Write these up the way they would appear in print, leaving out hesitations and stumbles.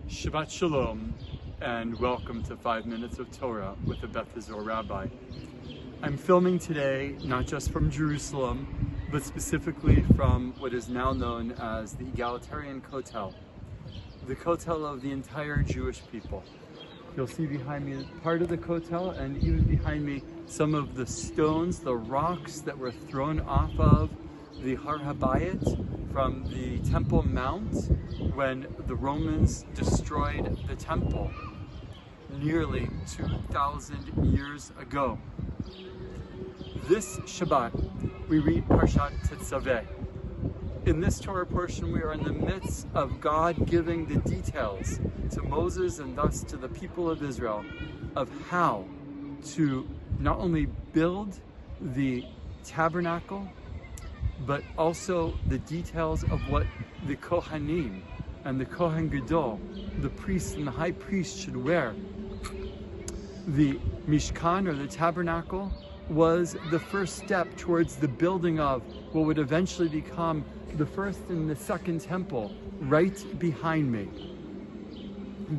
Shabbat Shalom, and welcome to 5 Minutes of Torah with the Beth Israel Rabbi. I'm filming today not just from Jerusalem, but specifically from what is now known as the egalitarian Kotel, the Kotel of the entire Jewish people. You'll see behind me part of the Kotel, and even behind me some of the stones, the rocks that were thrown off of the Har Habayit from the Temple Mount when the Romans destroyed the temple nearly 2,000 years ago. This Shabbat, we read Parshat Tetzaveh. In this Torah portion, we are in the midst of God giving the details to Moses and thus to the people of Israel of how to not only build the tabernacle, but also the details of what the Kohanim and the Kohen Gadol, the priest and the high priest, should wear. The Mishkan, or the tabernacle, was the first step towards the building of what would eventually become the first and the second temple right behind me.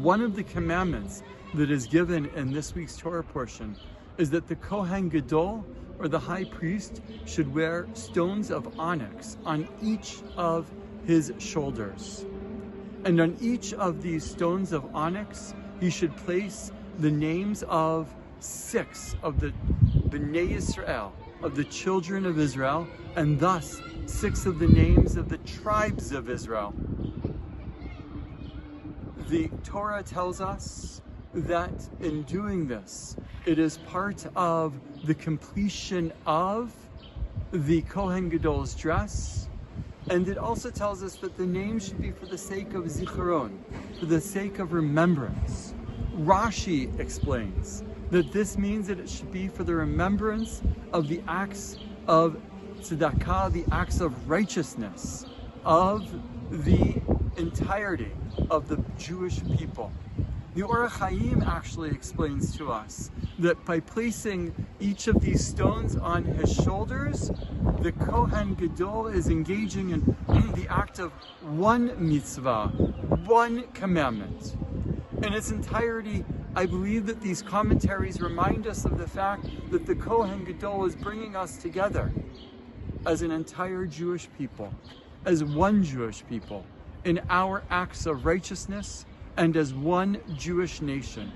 One of the commandments that is given in this week's Torah portion is that the Kohen Gadol, or the high priest, should wear stones of onyx on each of his shoulders. And on each of these stones of onyx, he should place the names of 6 of the Bnei Yisrael, of the children of Israel, and thus 6 of the names of the tribes of Israel. The Torah tells us that in doing this, it is part of the completion of the Kohen Gadol's dress, and it also tells us that the name should be for the sake of zikaron, for the sake of remembrance. Rashi explains that this means that it should be for the remembrance of the acts of tzedakah, the acts of righteousness of the entirety of the Jewish people. The Or HaChaim actually explains to us that by placing each of these stones on his shoulders, the Kohen Gadol is engaging in the act of one mitzvah, one commandment. In its entirety, I believe that these commentaries remind us of the fact that the Kohen Gadol is bringing us together as an entire Jewish people, as one Jewish people, in our acts of righteousness, and as one Jewish nation.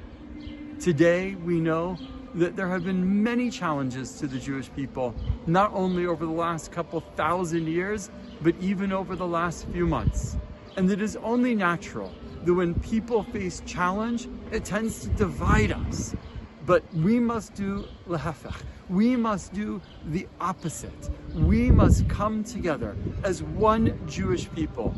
Today, we know that there have been many challenges to the Jewish people, not only over the last couple thousand years, but even over the last few months. And it is only natural that when people face challenge, it tends to divide us. But we must do lehefech. We must do the opposite. We must come together as one Jewish people,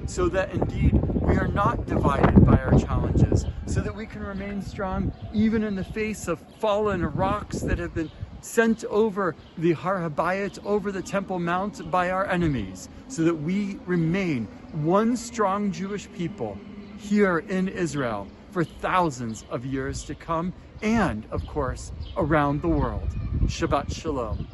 so that indeed we are not divided by our challenges, so that we can remain strong even in the face of fallen rocks that have been sent over the Har Habayit, over the Temple Mount by our enemies, so that we remain one strong Jewish people here in Israel for thousands of years to come, and of course around the world. Shabbat Shalom.